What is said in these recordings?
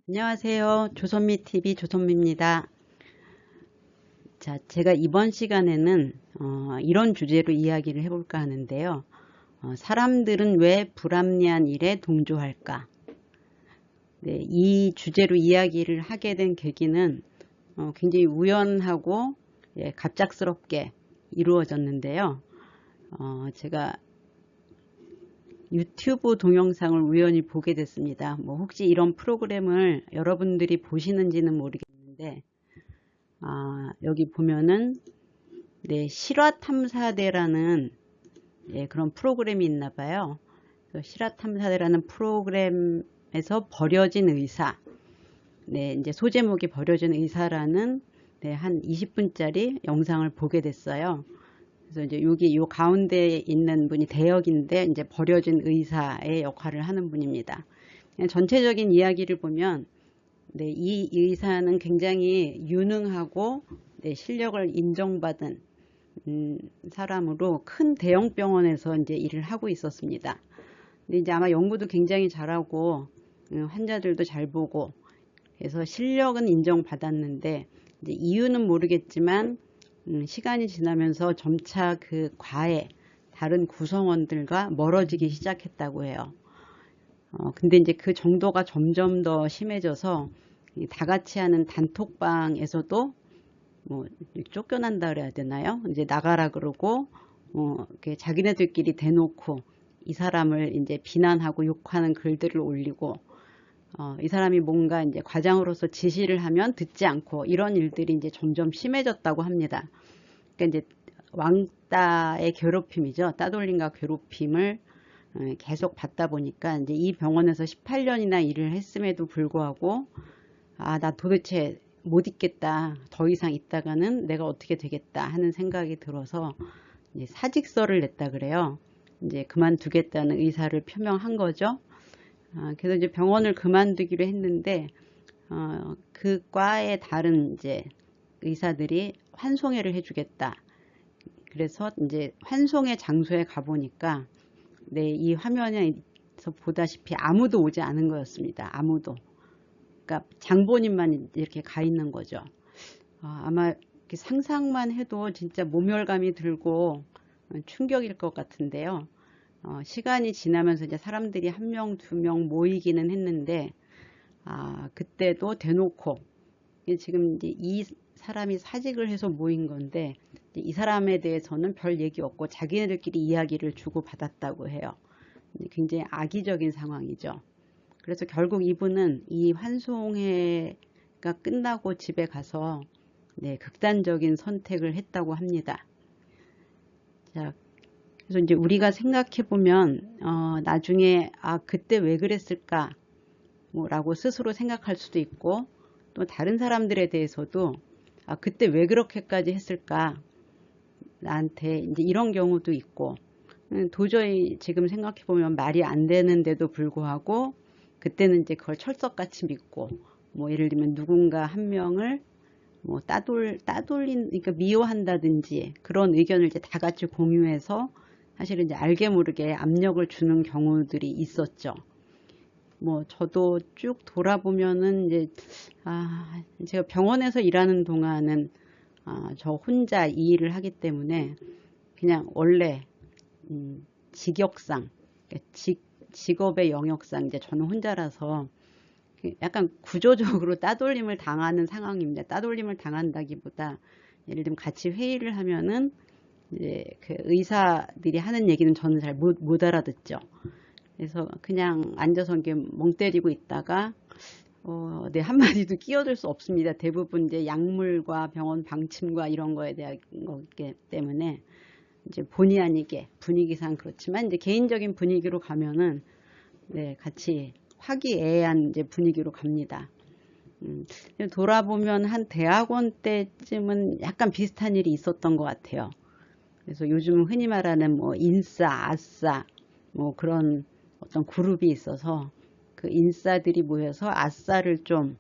안녕하세요. 조선미TV 조선미입니다. 자, 제가 이번 시간에는 이런 주제로 이야기를 해볼까 하는데요. 사람들은 왜 불합리한 일에 동조할까? 네, 이 주제로 이야기를 하게 된 계기는 굉장히 우연하고 갑작스럽게 이루어졌는데요. 제가 유튜브 동영상을 우연히 보게 됐습니다. 뭐 혹시 이런 프로그램을 여러분들이 보시는지는 모르겠는데 여기 보면은 실화탐사대라는 그런 프로그램이 있나 봐요. 실화탐사대라는 프로그램에서 버려진 의사, 이제 소제목이 버려진 의사라는 한 20분짜리 영상을 보게 됐어요. 그래서 이제 여기 요 가운데 있는 분이 대역인데 이제 버려진 의사의 역할을 하는 분입니다. 전체적인 이야기를 보면 이 의사는 굉장히 유능하고 실력을 인정받은 사람으로 큰 대형 병원에서 이제 일을 하고 있었습니다. 근데 이제 아마 연구도 굉장히 잘하고 환자들도 잘 보고 그래서 실력은 인정받았는데 이제 이유는 모르겠지만 시간이 지나면서 점차 그 과에 다른 구성원들과 멀어지기 시작했다고 해요. 근데 이제 그 정도가 점점 더 심해져서 다 같이 하는 단톡방에서도 뭐 쫓겨난다 그래야 되나요? 이제 나가라 그러고 자기네들끼리 대놓고 이 사람을 이제 비난하고 욕하는 글들을 올리고 이 사람이 뭔가 이제 과장으로서 지시를 하면 듣지 않고 이런 일들이 이제 점점 심해졌다고 합니다. 그러니까 이제 왕따의 괴롭힘이죠. 따돌림과 괴롭힘을 계속 받다 보니까 이제 이 병원에서 18년이나 일을 했음에도 불구하고 나 도대체 못 있겠다. 더 이상 있다가는 내가 어떻게 되겠다 하는 생각이 들어서 이제 사직서를 냈다 그래요. 이제 그만두겠다는 의사를 표명한 거죠. 그래서 이제 병원을 그만두기로 했는데 그 과의 다른 이제 의사들이 환송회를 해주겠다. 그래서 이제 환송회 장소에 가보니까 이 화면에서 보다시피 아무도 오지 않은 거였습니다. 아무도. 그러니까 장본인만 이렇게 가 있는 거죠. 아마 상상만 해도 진짜 모멸감이 들고 충격일 것 같은데요. 시간이 지나면서 이제 사람들이 한 명, 두 명 모이기는 했는데, 그때도 대놓고, 지금 이제 이 사람이 사직을 해서 모인 건데, 이 사람에 대해서는 별 얘기 없고 자기네들끼리 이야기를 주고받았다고 해요. 굉장히 악의적인 상황이죠. 그래서 결국 이분은 이 환송회가 끝나고 집에 가서 극단적인 선택을 했다고 합니다. 자, 그래서 이제 우리가 생각해 보면 나중에 그때 왜 그랬을까 라고 스스로 생각할 수도 있고 또 다른 사람들에 대해서도 그때 왜 그렇게까지 했을까 나한테 이제 이런 경우도 있고 도저히 지금 생각해 보면 말이 안 되는데도 불구하고 그때는 이제 그걸 철석같이 믿고 뭐 예를 들면 누군가 한 명을 뭐 그러니까 미워한다든지 그런 의견을 이제 다 같이 공유해서 사실은 이제 알게 모르게 압력을 주는 경우들이 있었죠. 뭐 저도 쭉 돌아보면은 이제 제가 병원에서 일하는 동안은 저 혼자 이 일을 하기 때문에 그냥 원래 직역상 그러니까 직업의 영역상 이제 저는 혼자라서 약간 구조적으로 따돌림을 당하는 상황입니다. 따돌림을 당한다기보다 예를 들면 같이 회의를 하면은 이제 그 의사들이 하는 얘기는 저는 잘 못 알아듣죠. 그래서 그냥 앉아서 이렇게 멍 때리고 있다가 한마디도 끼어들 수 없습니다. 대부분 이제 약물과 병원 방침과 이런 거에 대한 거기 때문에 이제 본의 아니게 분위기상 그렇지만 이제 개인적인 분위기로 가면은 같이 화기애애한 이제 분위기로 갑니다. 돌아보면 한 대학원 때쯤은 약간 비슷한 일이 있었던 것 같아요. 그래서 요즘 흔히 말하는 뭐 인싸, 아싸 뭐 그런 어떤 그룹이 있어서 그 인싸들이 모여서 아싸를 좀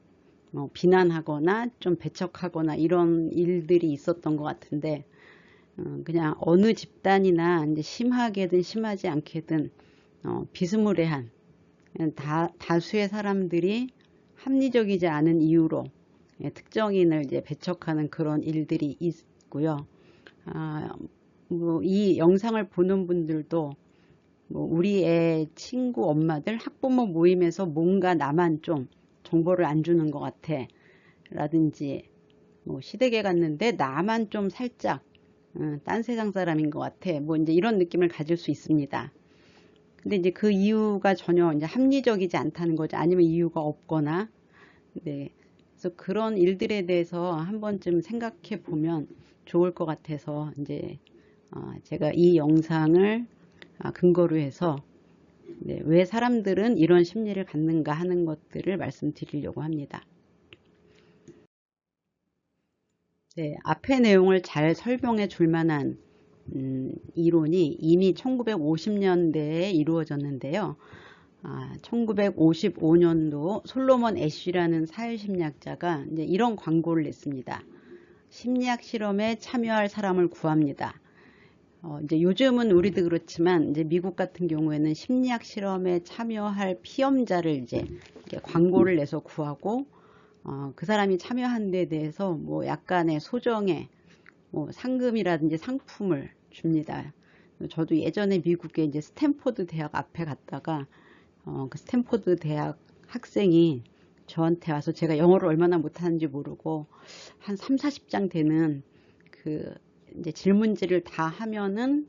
비난하거나 좀 배척하거나 이런 일들이 있었던 것 같은데 그냥 어느 집단이나 이제 심하게든 심하지 않게든 비스무리한 다수의 사람들이 합리적이지 않은 이유로 특정인을 이제 배척하는 그런 일들이 있고요. 뭐 이 영상을 보는 분들도 뭐 우리 애 친구 엄마들 학부모 모임에서 뭔가 나만 좀 정보를 안 주는 것 같아 라든지, 뭐 시댁에 갔는데 나만 좀 살짝 딴 세상 사람인 것 같아, 뭐 이제 이런 느낌을 가질 수 있습니다. 근데 이제 그 이유가 전혀 이제 합리적이지 않다는 거죠. 아니면 이유가 없거나. 네. 그래서 그런 일들에 대해서 한 번쯤 생각해 보면 좋을 것 같아서 이제 제가 이 영상을 근거로 해서 네, 왜 사람들은 이런 심리를 갖는가 하는 것들을 말씀드리려고 합니다. 네, 앞의 내용을 잘 설명해 줄 만한 이론이 이미 1950년대에 이루어졌는데요. 1955년도 솔로몬 애쉬라는 사회심리학자가 이제 이런 광고를 냈습니다. 심리학 실험에 참여할 사람을 구합니다. 이제 요즘은 우리도 그렇지만 이제 미국 같은 경우에는 심리학 실험에 참여할 피험자를 이제 광고를 내서 구하고 그 사람이 참여한 데 대해서 뭐 약간의 소정의 뭐 상금이라든지 상품을 줍니다. 저도 예전에 미국에 이제 스탠포드 대학 앞에 갔다가 그 스탠포드 대학 학생이 저한테 와서, 제가 영어를 얼마나 못하는지 모르고 한 3, 40장 되는 그 이제 질문지를 다 하면은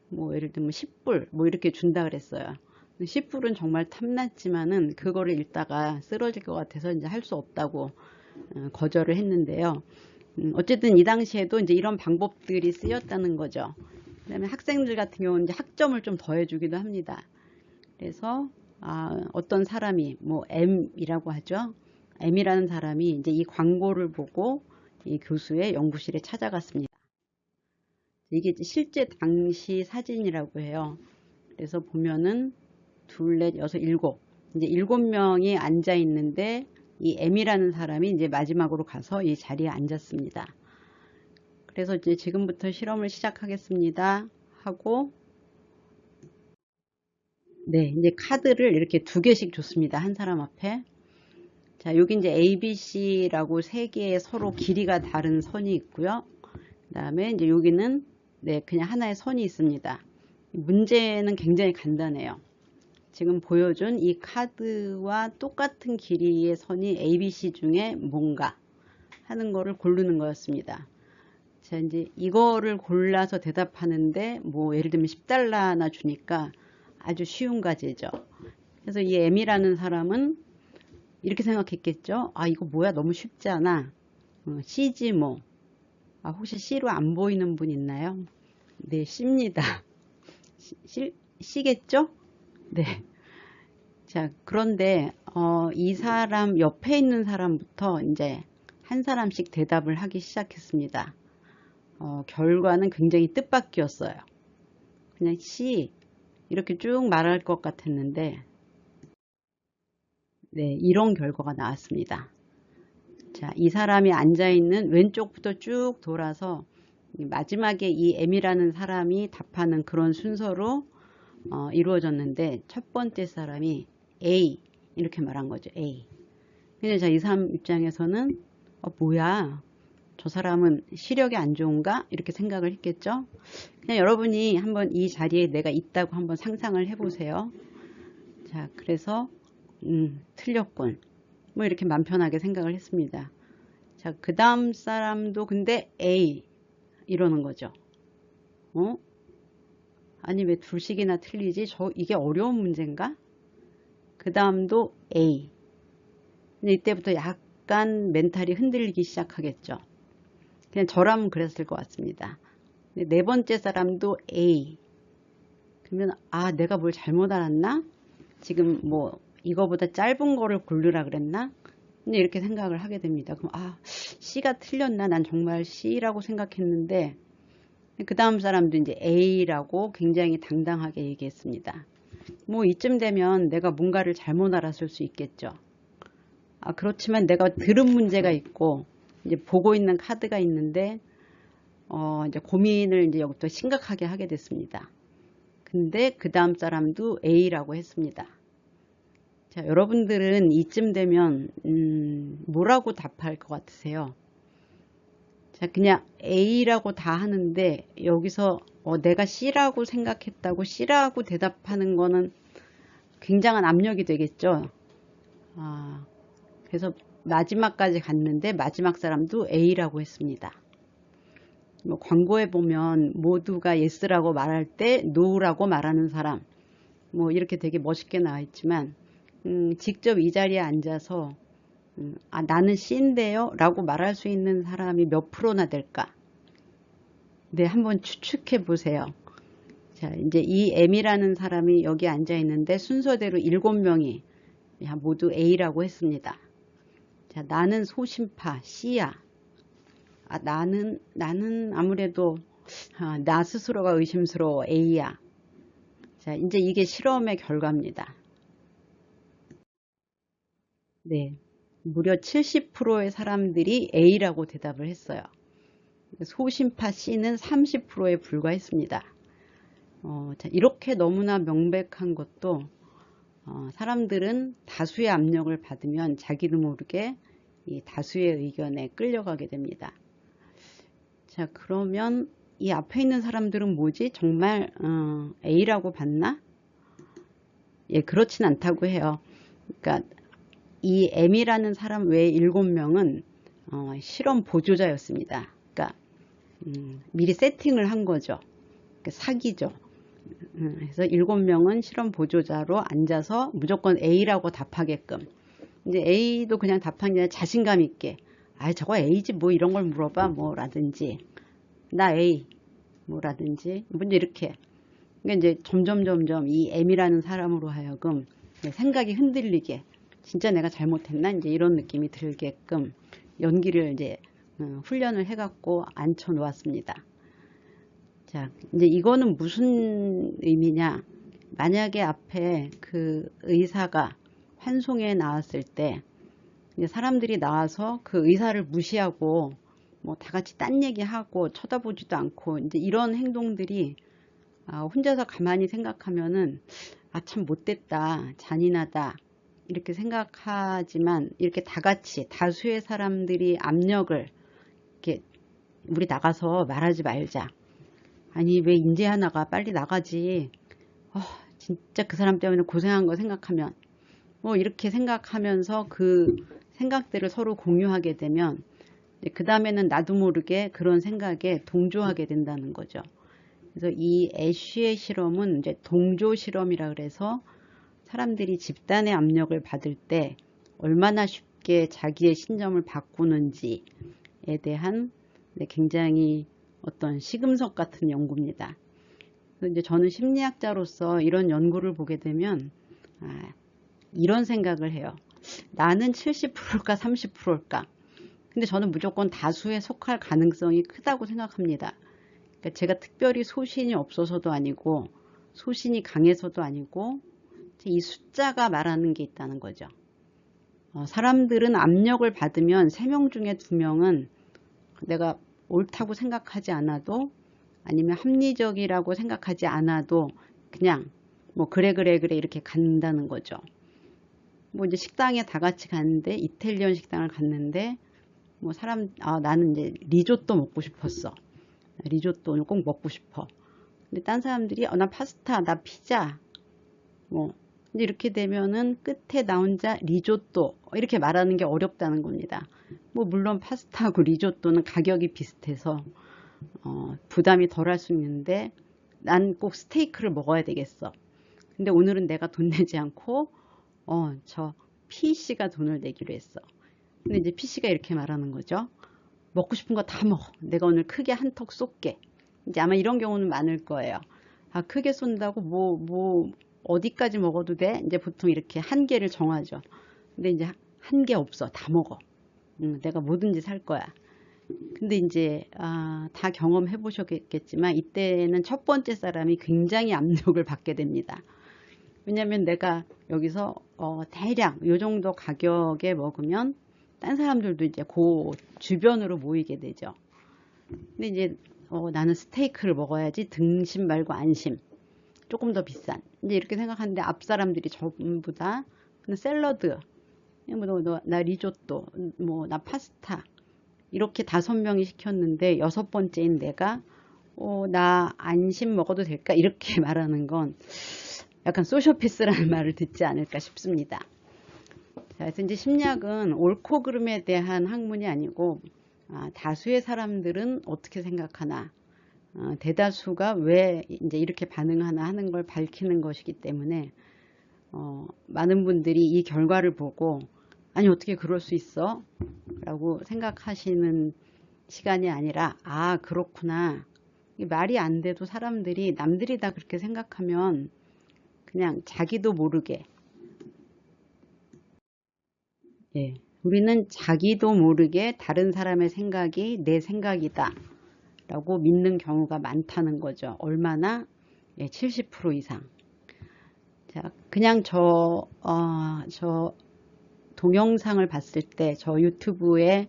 뭐 예를 들면 10불 뭐 이렇게 준다 그랬어요. 10불은 정말 탐났지만은 그거를 읽다가 쓰러질 것 같아서 이제 할 수 없다고 거절을 했는데요. 어쨌든 이 당시에도 이제 이런 방법들이 쓰였다는 거죠. 그다음에 학생들 같은 경우는 이제 학점을 좀 더해주기도 합니다. 그래서 어떤 사람이 뭐 M이라고 하죠. M이라는 사람이 이제 이 광고를 보고 이 교수의 연구실에 찾아갔습니다. 이게 실제 당시 사진이라고 해요. 그래서 보면은 둘, 넷, 여섯, 일곱, 이제 7명이 앉아 있는데 이 M이라는 사람이 이제 마지막으로 가서 이 자리에 앉았습니다. 그래서 이제 지금부터 실험을 시작하겠습니다 하고, 네, 이제 카드를 이렇게 2개씩 줬습니다. 한 사람 앞에. 자, 여기 이제 A, B, C라고 3개의 서로 길이가 다른 선이 있고요. 그 다음에 이제 여기는 네, 그냥 하나의 선이 있습니다. 문제는 굉장히 간단해요. 지금 보여준 이 카드와 똑같은 길이의 선이 A, B, C 중에 뭔가 하는 거를 고르는 거였습니다. 자, 이제 이거를 골라서 대답하는데 뭐 예를 들면 10달러나 주니까 아주 쉬운 과제죠. 그래서 이 M이라는 사람은 이렇게 생각했겠죠. 이거 뭐야, 너무 쉽지 않아. C지 뭐. 혹시 C로 안 보이는 분 있나요? 네, C입니다. C겠죠? 네. 자, 그런데 이 사람 옆에 있는 사람부터 이제 한 사람씩 대답을 하기 시작했습니다. 결과는 굉장히 뜻밖이었어요. 그냥 C 이렇게 쭉 말할 것 같았는데, 네, 이런 결과가 나왔습니다. 자, 이 사람이 앉아있는 왼쪽부터 쭉 돌아서 마지막에 이 M이라는 사람이 답하는 그런 순서로 이루어졌는데, 첫 번째 사람이 A 이렇게 말한 거죠. A. 근데 자, 이 사람 입장에서는 뭐야, 저 사람은 시력이 안 좋은가 이렇게 생각을 했겠죠. 그냥 여러분이 한번 이 자리에 내가 있다고 한번 상상을 해보세요. 자, 그래서 틀렸군 뭐 이렇게 맘 편하게 생각을 했습니다. 자, 그 다음 사람도 근데 A 이러는 거죠. 아니 왜 둘씩이나 틀리지? 이게 어려운 문제인가? 그 다음도 A. 근데 이때부터 약간 멘탈이 흔들리기 시작하겠죠. 그냥 저라면 그랬을 것 같습니다. 네 번째 사람도 A. 그러면 내가 뭘 잘못 알았나? 지금 뭐 이거보다 짧은 거를 고르라 그랬나? 근데 이렇게 생각을 하게 됩니다. 그럼 C가 틀렸나? 난 정말 C라고 생각했는데, 그 다음 사람도 이제 A라고 굉장히 당당하게 얘기했습니다. 뭐 이쯤 되면 내가 뭔가를 잘못 알았을 수 있겠죠. 그렇지만 내가 들은 문제가 있고 이제 보고 있는 카드가 있는데 이제 고민을 이제 여기부터 심각하게 하게 됐습니다. 근데 그 다음 사람도 A라고 했습니다. 자, 여러분들은 이쯤 되면 뭐라고 답할 것 같으세요? 자, 그냥 A라고 다 하는데 여기서 내가 C라고 생각했다고 C라고 대답하는 거는 굉장한 압력이 되겠죠. 그래서 마지막까지 갔는데 마지막 사람도 A라고 했습니다. 뭐 광고에 보면 모두가 yes라고 말할 때 no라고 말하는 사람, 뭐 이렇게 되게 멋있게 나와 있지만 직접 이 자리에 앉아서 나는 C인데요 라고 말할 수 있는 사람이 몇 프로나 될까? 네, 한번 추측해 보세요. 자, 이제 이 M이라는 사람이 여기 앉아 있는데 순서대로 7명이 모두 A라고 했습니다. 자, 나는 소심파 C야. 나는 아무래도 나 스스로가 의심스러워 A야. 자, 이제 이게 실험의 결과입니다. 네, 무려 70%의 사람들이 A라고 대답을 했어요. 소심파 C는 30%에 불과했습니다. 자, 이렇게 너무나 명백한 것도 사람들은 다수의 압력을 받으면 자기도 모르게 이 다수의 의견에 끌려가게 됩니다. 자, 그러면 이 앞에 있는 사람들은 뭐지? 정말 A라고 봤나? 예, 그렇진 않다고 해요. 그러니까 이 M이라는 사람 외에 7명은 실험 보조자였습니다. 그러니까 미리 세팅을 한 거죠. 그러니까 사기죠. 그래서 7명은 실험 보조자로 앉아서 무조건 A라고 답하게끔. 이제 A도 그냥 답한 게 아니라 자신감 있게, 저거 A지 뭐 이런 걸 물어봐 뭐 라든지, 나 A 뭐 라든지, 먼저 이렇게. 그러니까 이제 점점 이 M이라는 사람으로 하여금 생각이 흔들리게, 진짜 내가 잘못했나 이제 이런 느낌이 들게끔 연기를 이제 훈련을 해갖고 앉혀 놓았습니다. 자, 이제 이거는 무슨 의미냐? 만약에 앞에 그 의사가 환송에 나왔을 때 이제 사람들이 나와서 그 의사를 무시하고 뭐 다 같이 딴 얘기하고 쳐다보지도 않고 이제 이런 행동들이 혼자서 가만히 생각하면은 참 못됐다, 잔인하다 이렇게 생각하지만, 이렇게 다 같이 다수의 사람들이 압력을 이렇게 우리 나가서 말하지 말자, 아니 왜 인재 하나가 빨리 나가지, 진짜 그 사람 때문에 고생한 거 생각하면 뭐 이렇게 생각하면서 그 생각들을 서로 공유하게 되면 그 다음에는 나도 모르게 그런 생각에 동조하게 된다는 거죠. 그래서 이 애쉬의 실험은 이제 동조 실험이라 그래서 사람들이 집단의 압력을 받을 때 얼마나 쉽게 자기의 신념을 바꾸는지에 대한 굉장히 어떤 시금석 같은 연구입니다. 그래서 이제 저는 심리학자로서 이런 연구를 보게 되면 이런 생각을 해요. 나는 70%일까 30%일까? 근데 저는 무조건 다수에 속할 가능성이 크다고 생각합니다. 그러니까 제가 특별히 소신이 없어서도 아니고 소신이 강해서도 아니고 이 숫자가 말하는 게 있다는 거죠. 사람들은 압력을 받으면 3명 중에 2명은 내가 옳다고 생각하지 않아도, 아니면 합리적이라고 생각하지 않아도 그냥 뭐 그래 이렇게 간다는 거죠. 뭐 이제 식당에 다 같이 갔는데, 이탈리안 식당을 갔는데 뭐 나는 이제 리조또 먹고 싶었어. 리조또 오늘 꼭 먹고 싶어. 근데 딴 사람들이 나 파스타, 나 피자 뭐 이렇게 되면은 끝에 나 혼자 리조또 이렇게 말하는 게 어렵다는 겁니다. 뭐 물론 파스타하고 리조또는 가격이 비슷해서 부담이 덜할 수 있는데, 난 꼭 스테이크를 먹어야 되겠어. 근데 오늘은 내가 돈 내지 않고 저 P씨가 돈을 내기로 했어. 근데 이제 P씨가 이렇게 말하는 거죠. 먹고 싶은 거 다 먹어. 내가 오늘 크게 한턱 쏠게. 이제 아마 이런 경우는 많을 거예요. 크게 쏜다고 뭐 어디까지 먹어도 돼? 이제 보통 이렇게 한계를 정하죠. 근데 이제 한계 없어. 다 먹어. 내가 뭐든지 살 거야. 근데 이제 다 경험해 보셨겠지만 이때는 첫 번째 사람이 굉장히 압력을 받게 됩니다. 왜냐면 내가 여기서 대략 요 정도 가격에 먹으면 딴 사람들도 이제 그 주변으로 모이게 되죠. 근데 이제 나는 스테이크를 먹어야지, 등심 말고 안심, 조금 더 비싼, 이제 이렇게 생각하는데 앞 사람들이 전부 다 샐러드, 나 리조또, 나 파스타 이렇게 5명이 시켰는데 6번째인 내가 나 안심 먹어도 될까? 이렇게 말하는 건 약간 소시오패스라는 말을 듣지 않을까 싶습니다. 자, 그래서 이제 심리학은 옳고 그름에 대한 학문이 아니고 다수의 사람들은 어떻게 생각하나, 대다수가 왜 이제 이렇게 반응하나 하는 걸 밝히는 것이기 때문에 많은 분들이 이 결과를 보고 아니 어떻게 그럴 수 있어? 라고 생각하시는 시간이 아니라 그렇구나. 말이 안 돼도 사람들이 남들이 다 그렇게 생각하면 그냥 자기도 모르게 우리는 자기도 모르게 다른 사람의 생각이 내 생각이다 라고 믿는 경우가 많다는 거죠. 얼마나? 70% 이상. 자, 그냥 저 동영상을 봤을 때 저 유튜브에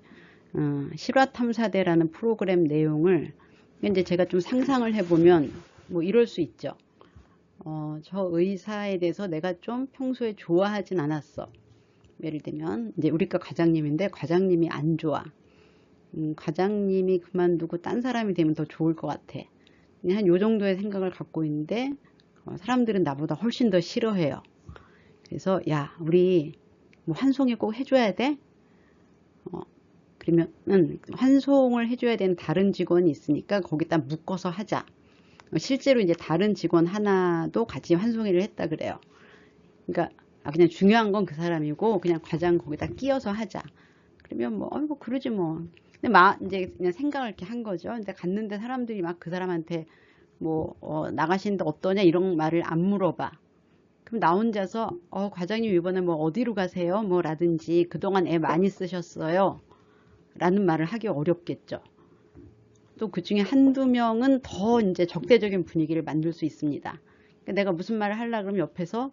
실화탐사대라는 프로그램 내용을 이제 제가 좀 상상을 해보면 이럴 수 있죠. 저 의사에 대해서 내가 좀 평소에 좋아하진 않았어. 예를 들면 이제 우리과 과장님인데 과장님이 안 좋아. 과장님이 그만두고 딴 사람이 되면 더 좋을 것 같아. 한 요 정도의 생각을 갖고 있는데 사람들은 나보다 훨씬 더 싫어해요. 그래서 야 우리 환송이 꼭 해줘야 돼? 그러면은 환송을 해줘야 되는 다른 직원이 있으니까 거기다 묶어서 하자. 실제로 이제 다른 직원 하나도 같이 환송회를 했다 그래요. 그러니까 그냥 중요한 건 그 사람이고 그냥 과장 거기다 끼워서 하자. 그러면 그러지 뭐. 근데 이제 그냥 생각을 이렇게 한 거죠. 근데 갔는데 사람들이 막 그 사람한테 나가시는데 어떠냐 이런 말을 안 물어봐. 그럼 나 혼자서 과장님 이번에 어디로 가세요? 라든지 그동안 애 많이 쓰셨어요? 라는 말을 하기 어렵겠죠. 또 그 중에 한두 명은 더 이제 적대적인 분위기를 만들 수 있습니다. 그러니까 내가 무슨 말을 하려고 그러면 옆에서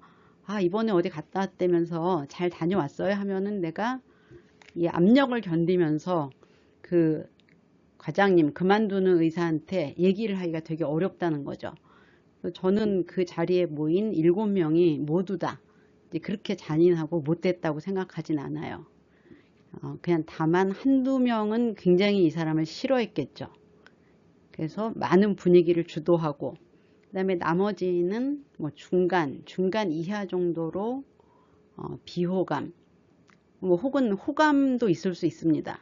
이번에 어디 갔다 왔다면서 잘 다녀왔어요? 하면은 내가 이 압력을 견디면서 그 과장님 그만두는 의사한테 얘기를 하기가 되게 어렵다는 거죠. 저는 그 자리에 모인 7명이 모두 다 그렇게 잔인하고 못됐다고 생각하진 않아요. 그냥 다만 한두 명은 굉장히 이 사람을 싫어했겠죠. 그래서 많은 분위기를 주도하고 그 다음에 나머지는 중간 이하 정도로 비호감 혹은 호감도 있을 수 있습니다.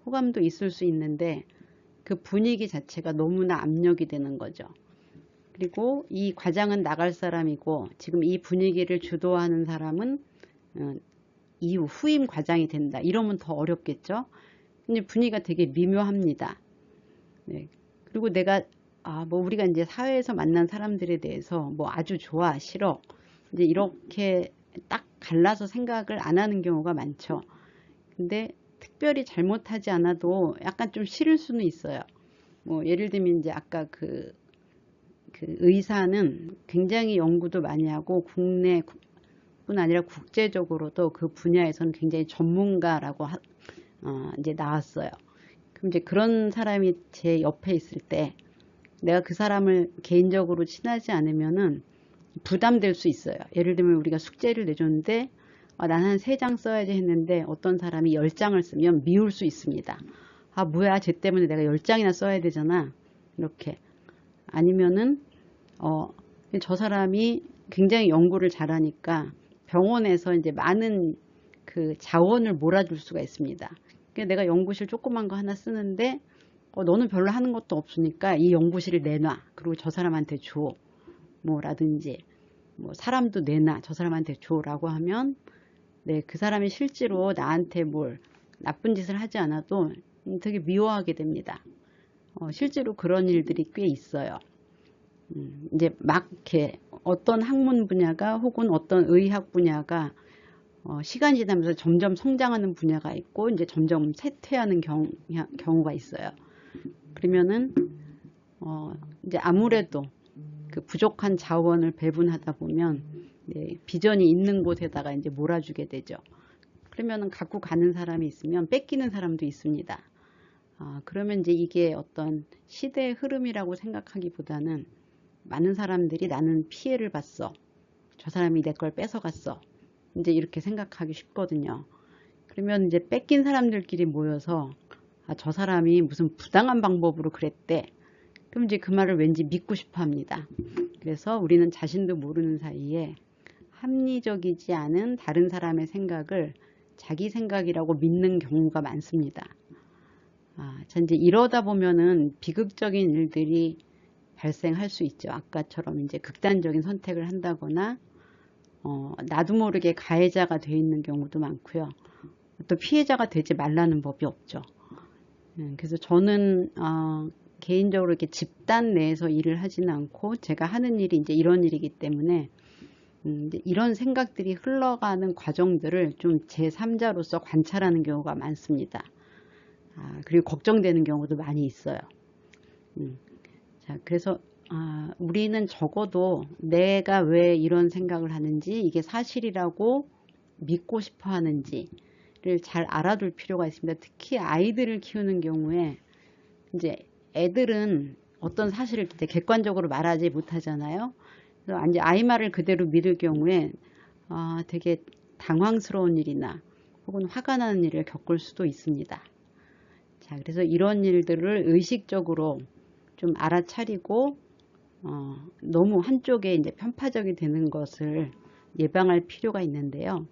호감도 있을 수 있는데 그 분위기 자체가 너무나 압력이 되는 거죠. 그리고 이 과장은 나갈 사람이고 지금 이 분위기를 주도하는 사람은 이후 후임 과장이 된다. 이러면 더 어렵겠죠. 근데 분위기가 되게 미묘합니다. 네. 그리고 내가 우리가 이제 사회에서 만난 사람들에 대해서 아주 좋아, 싫어 이제 이렇게 딱 갈라서 생각을 안 하는 경우가 많죠. 근데 특별히 잘못하지 않아도 약간 좀 싫을 수는 있어요. 예를 들면 이제 아까 그 의사는 굉장히 연구도 많이 하고 국내뿐 아니라 국제적으로도 그 분야에서는 굉장히 전문가라고 이제 나왔어요. 그럼 이제 그런 사람이 제 옆에 있을 때 내가 그 사람을 개인적으로 친하지 않으면은 부담될 수 있어요. 예를 들면 우리가 숙제를 내줬는데 나는 한 3장 써야지 했는데 어떤 사람이 10장을 쓰면 미울 수 있습니다. 뭐야 쟤 때문에 내가 10장이나 써야 되잖아. 이렇게. 아니면은 저 사람이 굉장히 연구를 잘하니까 병원에서 이제 많은 그 자원을 몰아줄 수가 있습니다. 그러니까 내가 연구실 조그만 거 하나 쓰는데 너는 별로 하는 것도 없으니까 이 연구실을 내놔. 그리고 저 사람한테 줘. 라든지 사람도 내놔. 저 사람한테 줘라고 하면 그 사람이 실제로 나한테 뭘 나쁜 짓을 하지 않아도 되게 미워하게 됩니다. 실제로 그런 일들이 꽤 있어요. 이제 막 이렇게 어떤 학문 분야가 혹은 어떤 의학 분야가 시간이 지나면서 점점 성장하는 분야가 있고 이제 점점 쇠퇴하는 경우가 있어요. 그러면은 이제 아무래도 그 부족한 자원을 배분하다 보면 비전이 있는 곳에다가 이제 몰아주게 되죠. 그러면은 갖고 가는 사람이 있으면 뺏기는 사람도 있습니다. 그러면 이제 이게 어떤 시대의 흐름이라고 생각하기보다는 많은 사람들이 나는 피해를 봤어. 저 사람이 내 걸 뺏어갔어. 이제 이렇게 생각하기 쉽거든요. 그러면 이제 뺏긴 사람들끼리 모여서 아, 저 사람이 무슨 부당한 방법으로 그랬대. 그럼 이제 그 말을 왠지 믿고 싶어 합니다. 그래서 우리는 자신도 모르는 사이에 합리적이지 않은 다른 사람의 생각을 자기 생각이라고 믿는 경우가 많습니다. 자, 이제 이러다 보면은 비극적인 일들이 발생할 수 있죠. 아까처럼 이제 극단적인 선택을 한다거나, 나도 모르게 가해자가 돼 있는 경우도 많고요. 또 피해자가 되지 말라는 법이 없죠. 그래서 저는, 개인적으로 이렇게 집단 내에서 일을 하지는 않고 제가 하는 일이 이제 이런 일이기 때문에 이제 이런 생각들이 흘러가는 과정들을 좀 제3자로서 관찰하는 경우가 많습니다. 그리고 걱정되는 경우도 많이 있어요. 자, 그래서 우리는 적어도 내가 왜 이런 생각을 하는지, 이게 사실이라고 믿고 싶어 하는지를 잘 알아둘 필요가 있습니다. 특히 아이들을 키우는 경우에 이제 애들은 어떤 사실을 이제 객관적으로 말하지 못하잖아요. 그래서 이제 아이 말을 그대로 믿을 경우에 되게 당황스러운 일이나 혹은 화가 나는 일을 겪을 수도 있습니다. 자, 그래서 이런 일들을 의식적으로 좀 알아차리고 너무 한쪽에 이제 편파적이 되는 것을 예방할 필요가 있는데요.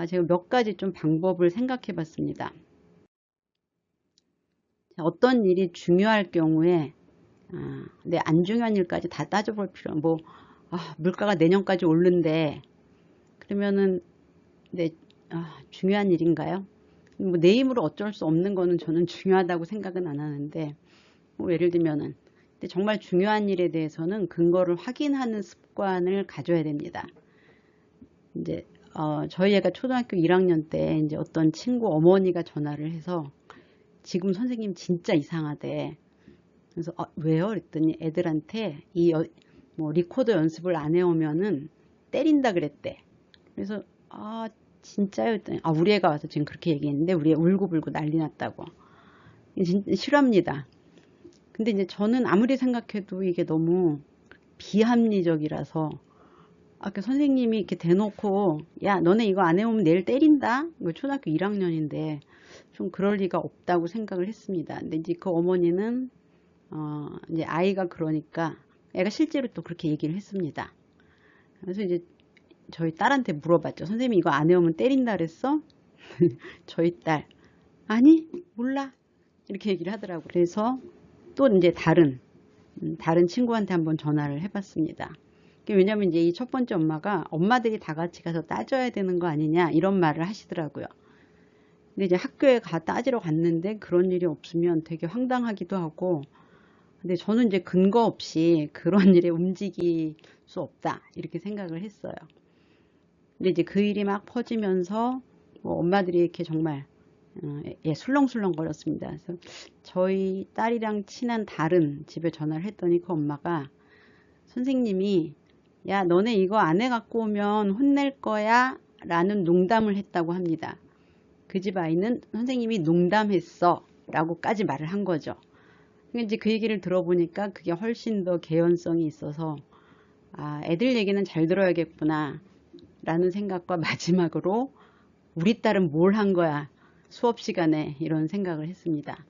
제가 몇 가지 좀 방법을 생각해 봤습니다. 어떤 일이 중요할 경우에 근데 안 중요한 일까지 다 따져볼 필요, 물가가 내년까지 오른데 그러면은 네, 중요한 일인가요? 내 힘으로 어쩔 수 없는 거는 저는 중요하다고 생각은 안 하는데, 예를 들면은 근데 정말 중요한 일에 대해서는 근거를 확인하는 습관을 가져야 됩니다. 이제 저희 애가 초등학교 1학년 때 이제 어떤 친구 어머니가 전화를 해서 지금 선생님 진짜 이상하대. 그래서 왜요? 그랬더니 애들한테 리코더 연습을 안 해오면은 때린다 그랬대. 그래서 진짜요? 했더니 우리 애가 와서 지금 그렇게 얘기했는데 우리 애 울고불고 난리 났다고. 진짜 싫어합니다. 근데 이제 저는 아무리 생각해도 이게 너무 비합리적이라서 선생님이 이렇게 대놓고 야 너네 이거 안 해오면 내일 때린다. 이거 초등학교 1학년인데 좀 그럴 리가 없다고 생각을 했습니다. 근데 이제 그 어머니는 이제 아이가 그러니까 애가 실제로 또 그렇게 얘기를 했습니다. 그래서 이제 저희 딸한테 물어봤죠. 선생님이 이거 안 해오면 때린다 그랬어? 저희 딸 아니 몰라 이렇게 얘기를 하더라고요. 그래서 또 이제 다른 친구한테 한번 전화를 해봤습니다. 왜냐면 이제 이 첫 번째 엄마가 엄마들이 다 같이 가서 따져야 되는 거 아니냐 이런 말을 하시더라고요. 근데 이제 학교에 따지러 갔는데 그런 일이 없으면 되게 황당하기도 하고, 근데 저는 이제 근거 없이 그런 일에 움직일 수 없다 이렇게 생각을 했어요. 근데 이제 그 일이 막 퍼지면서 엄마들이 이렇게 정말 술렁술렁 거렸습니다. 그래서 저희 딸이랑 친한 다른 집에 전화를 했더니 그 엄마가 선생님이 야 너네 이거 안 해갖고 오면 혼낼 거야 라는 농담을 했다고 합니다. 그 집 아이는 선생님이 농담했어 라고까지 말을 한 거죠. 근데 이제 그 얘기를 들어보니까 그게 훨씬 더 개연성이 있어서 애들 얘기는 잘 들어야겠구나 라는 생각과 마지막으로 우리 딸은 뭘 한 거야 수업 시간에 이런 생각을 했습니다.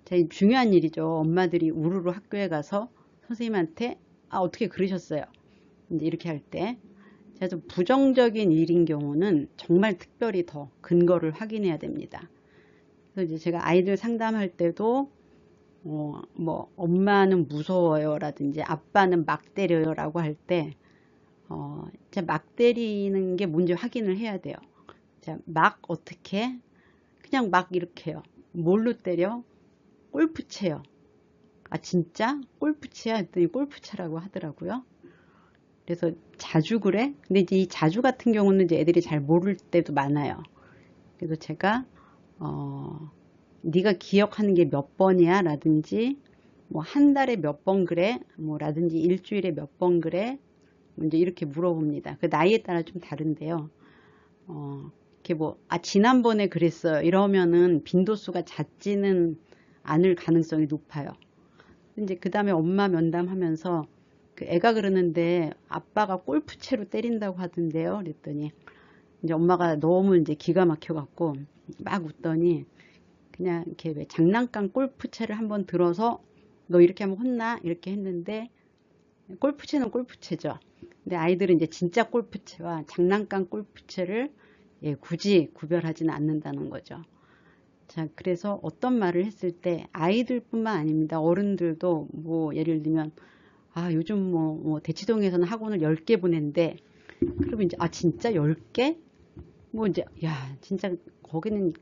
제일 중요한 일이죠. 엄마들이 우르르 학교에 가서 선생님한테 어떻게 그러셨어요? 이제 이렇게 할 때 제가 좀 부정적인 일인 경우는 정말 특별히 더 근거를 확인해야 됩니다. 그래서 이제 제가 아이들 상담할 때도 엄마는 무서워요 라든지 아빠는 막 때려요 라고 할 때 막 때리는 게 뭔지 확인을 해야 돼요. 자, 막 어떻게? 그냥 막 이렇게 해요. 뭘로 때려? 골프채요. 진짜? 골프채야? 했더니 골프채라고 하더라고요. 그래서 자주 그래? 근데 이제 이 자주 같은 경우는 이제 애들이 잘 모를 때도 많아요. 그래서 제가 네가 기억하는 게 몇 번이야? 라든지 한 달에 몇 번 그래? 라든지 일주일에 몇 번 그래? 이제 이렇게 물어봅니다. 그 나이에 따라 좀 다른데요. 이렇게 지난번에 그랬어요. 이러면은 빈도수가 잦지는 않을 가능성이 높아요. 이제 그 다음에 엄마 면담하면서 그 애가 그러는데 아빠가 골프채로 때린다고 하던데요. 그랬더니 이제 엄마가 너무 이제 기가 막혀 갖고 막 웃더니 그냥 이렇게 왜 장난감 골프채를 한번 들어서 너 이렇게 하면 혼나 이렇게 했는데, 골프채는 골프채죠. 근데 아이들은 이제 진짜 골프채와 장난감 골프채를 굳이 구별하지는 않는다는 거죠. 자, 그래서 어떤 말을 했을 때 아이들뿐만 아닙니다. 어른들도 뭐 예를 들면 요즘 뭐 대치동에서는 학원을 10개 보낸대. 그러면 이제 진짜 10개? 뭐 이제 진짜 거기는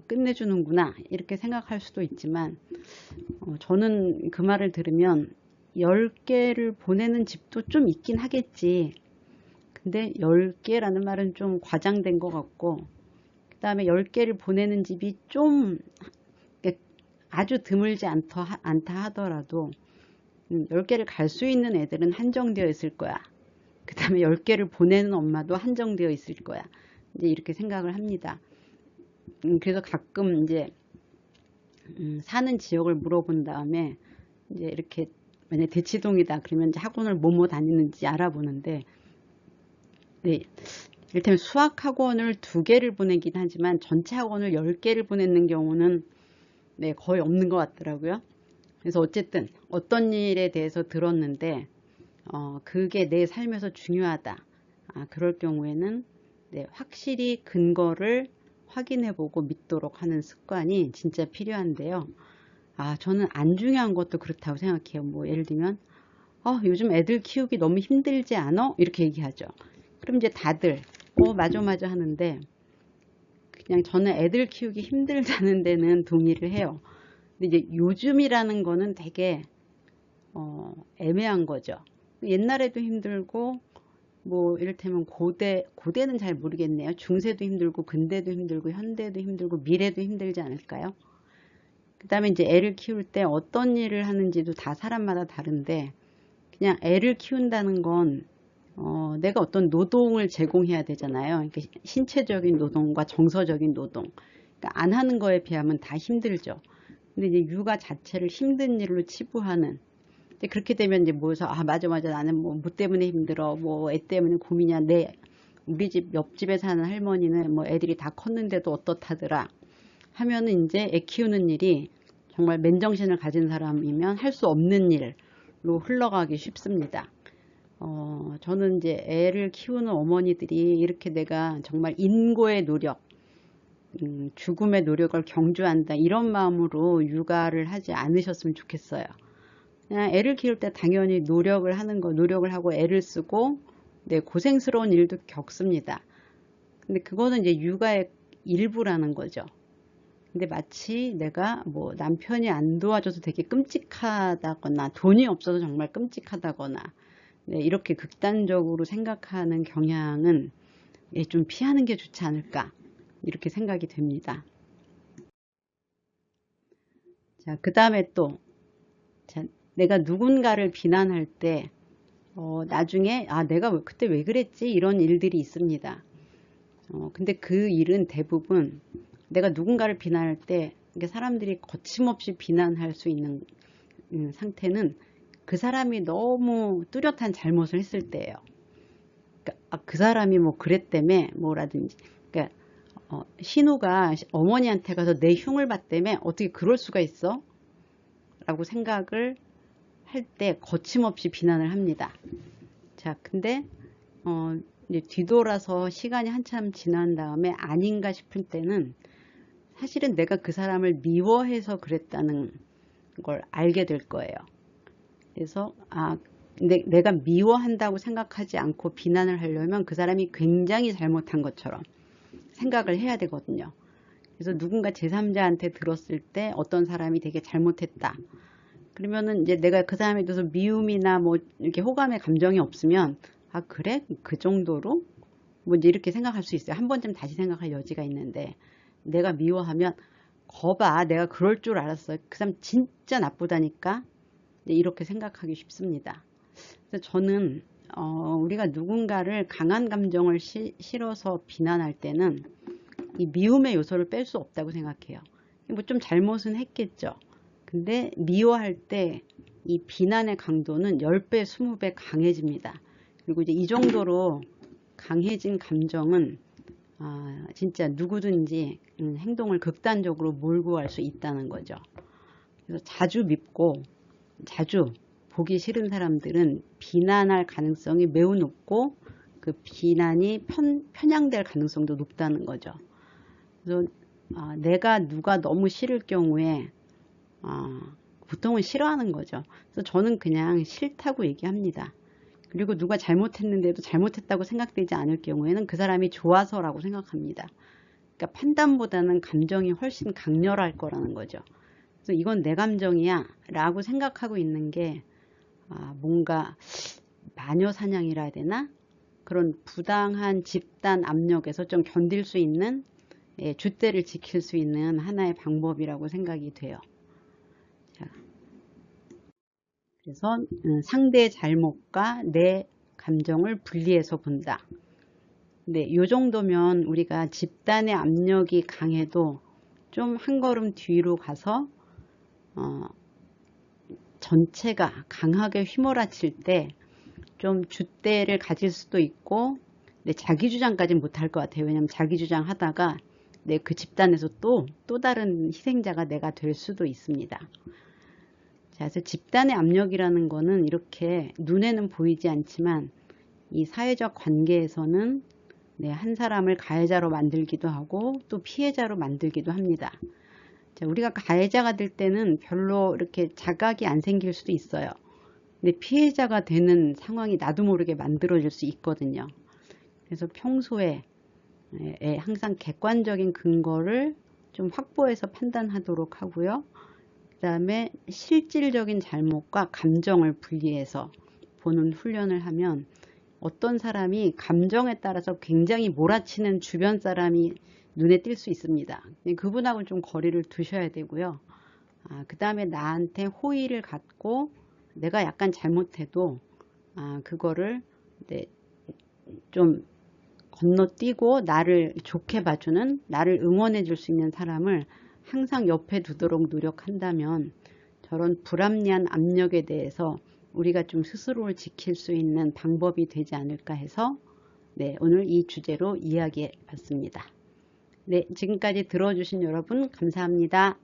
끝내주는구나 이렇게 생각할 수도 있지만, 저는 그 말을 들으면 10개를 보내는 집도 좀 있긴 하겠지. 근데 10개라는 말은 좀 과장된 것 같고, 그 다음에 10개를 보내는 집이 좀 아주 드물지 않다 하더라도 10개를 갈 수 있는 애들은 한정되어 있을 거야. 그 다음에 10개를 보내는 엄마도 한정되어 있을 거야. 이제 이렇게 생각을 합니다. 그래서 가끔 이제 사는 지역을 물어본 다음에 이제 이렇게 만약 대치동이다 그러면 이제 학원을 뭐뭐 다니는지 알아보는데, 네, 이를테면 수학 학원을 2개를 보내긴 하지만 전체 학원을 10개를 보내는 경우는 거의 없는 것 같더라고요. 그래서 어쨌든 어떤 일에 대해서 들었는데 그게 내 삶에서 중요하다. 그럴 경우에는 확실히 근거를 확인해보고 믿도록 하는 습관이 진짜 필요한데요. 저는 안 중요한 것도 그렇다고 생각해요. 뭐 예를 들면 요즘 애들 키우기 너무 힘들지 않아? 이렇게 얘기하죠. 그럼 이제 다들 맞아 하는데, 그냥 저는 애들 키우기 힘들다는 데는 동의를 해요. 근데 이제 요즘이라는 거는 되게 애매한 거죠. 옛날에도 힘들고, 뭐 이를테면 고대는 잘 모르겠네요. 중세도 힘들고 근대도 힘들고 현대도 힘들고 미래도 힘들지 않을까요? 그 다음에 이제 애를 키울 때 어떤 일을 하는지도 다 사람마다 다른데, 그냥 애를 키운다는 건 내가 어떤 노동을 제공해야 되잖아요. 그러니까 신체적인 노동과 정서적인 노동. 그러니까 안 하는 거에 비하면 다 힘들죠. 근데 이제 육아 자체를 힘든 일로 치부하는. 근데 그렇게 되면 이제 모여서 맞아 나는 뭐 때문에 힘들어, 뭐 애 때문에 고민이야, 우리 집 옆집에 사는 할머니는 뭐 애들이 다 컸는데도 어떻다더라 하면은 이제 애 키우는 일이 정말 맨정신을 가진 사람이면 할 수 없는 일로 흘러가기 쉽습니다. 저는 이제 애를 키우는 어머니들이 이렇게 내가 정말 인고의 노력, 죽음의 노력을 경주한다 이런 마음으로 육아를 하지 않으셨으면 좋겠어요. 그냥 애를 키울 때 당연히 노력을 하고 애를 쓰고 고생스러운 일도 겪습니다. 근데 그거는 이제 육아의 일부라는 거죠. 근데 마치 내가 뭐 남편이 안 도와줘서 되게 끔찍하다거나 돈이 없어서 정말 끔찍하다거나 이렇게 극단적으로 생각하는 경향은 좀 피하는 게 좋지 않을까 이렇게 생각이 됩니다. 자, 그 다음에 또 내가 누군가를 비난할 때 나중에 내가 그때 왜 그랬지 이런 일들이 있습니다. 근데 그 일은 대부분 내가 누군가를 비난할 때 사람들이 거침없이 비난할 수 있는 상태는 그 사람이 너무 뚜렷한 잘못을 했을 때예요. 그러니까 그 사람이 뭐 그랬다며 뭐라든지, 그러니까 신우가 어머니한테 가서 내 흉을 봤다며 어떻게 그럴 수가 있어? 라고 생각을 할 때 거침없이 비난을 합니다. 자, 근데 이제 뒤돌아서 시간이 한참 지난 다음에 아닌가 싶을 때는 사실은 내가 그 사람을 미워해서 그랬다는 걸 알게 될 거예요. 그래서 내가 미워한다고 생각하지 않고 비난을 하려면 그 사람이 굉장히 잘못한 것처럼 생각을 해야 되거든요. 그래서 누군가 제3자한테 들었을 때 어떤 사람이 되게 잘못했다. 그러면은 이제 내가 그 사람에 대해서 미움이나 뭐 이렇게 호감의 감정이 없으면 그래? 그 정도로? 뭐 이제 이렇게 생각할 수 있어요. 한 번쯤 다시 생각할 여지가 있는데, 내가 미워하면 거봐, 내가 그럴 줄 알았어. 그 사람 진짜 나쁘다니까. 이렇게 생각하기 쉽습니다. 그래서 저는 우리가 누군가를 강한 감정을 실어서 비난할 때는 이 미움의 요소를 뺄 수 없다고 생각해요. 뭐 좀 잘못은 했겠죠. 근데 미워할 때 이 비난의 강도는 10배, 20배 강해집니다. 그리고 이제 이 정도로 강해진 감정은 진짜 누구든지 행동을 극단적으로 몰고 갈 수 있다는 거죠. 그래서 자주 밉고 자주 보기 싫은 사람들은 비난할 가능성이 매우 높고 그 비난이 편향될 가능성도 높다는 거죠. 그래서 내가 누가 너무 싫을 경우에 보통은 싫어하는 거죠. 그래서 저는 그냥 싫다고 얘기합니다. 그리고 누가 잘못했는데도 잘못했다고 생각되지 않을 경우에는 그 사람이 좋아서라고 생각합니다. 그러니까 판단보다는 감정이 훨씬 강렬할 거라는 거죠. 그래서 이건 내 감정이야 라고 생각하고 있는 게 뭔가 마녀 사냥이라 해야 되나? 그런 부당한 집단 압력에서 좀 견딜 수 있는 줏대를 지킬 수 있는 하나의 방법이라고 생각이 돼요. 자, 그래서 상대의 잘못과 내 감정을 분리해서 본다. 네, 이 정도면 우리가 집단의 압력이 강해도 좀 한 걸음 뒤로 가서 전체가 강하게 휘몰아칠 때 좀 줏대를 가질 수도 있고 자기 주장까지는 못할 것 같아요. 왜냐하면 자기 주장 하다가 그 집단에서 또 다른 희생자가 내가 될 수도 있습니다. 자, 그래서 집단의 압력이라는 거는 이렇게 눈에는 보이지 않지만 이 사회적 관계에서는 한 사람을 가해자로 만들기도 하고 또 피해자로 만들기도 합니다. 자, 우리가 가해자가 될 때는 별로 이렇게 자각이 안 생길 수도 있어요. 근데 피해자가 되는 상황이 나도 모르게 만들어질 수 있거든요. 그래서 평소에 항상 객관적인 근거를 좀 확보해서 판단하도록 하고요. 그 다음에 실질적인 잘못과 감정을 분리해서 보는 훈련을 하면 어떤 사람이 감정에 따라서 굉장히 몰아치는 주변 사람이 눈에 띌 수 있습니다. 그분하고는 좀 거리를 두셔야 되고요. 그 다음에 나한테 호의를 갖고 내가 약간 잘못해도 그거를 좀 건너뛰고 나를 좋게 봐주는, 나를 응원해 줄 수 있는 사람을 항상 옆에 두도록 노력한다면 저런 불합리한 압력에 대해서 우리가 좀 스스로를 지킬 수 있는 방법이 되지 않을까 해서 오늘 이 주제로 이야기해 봤습니다. 지금까지 들어주신 여러분 감사합니다.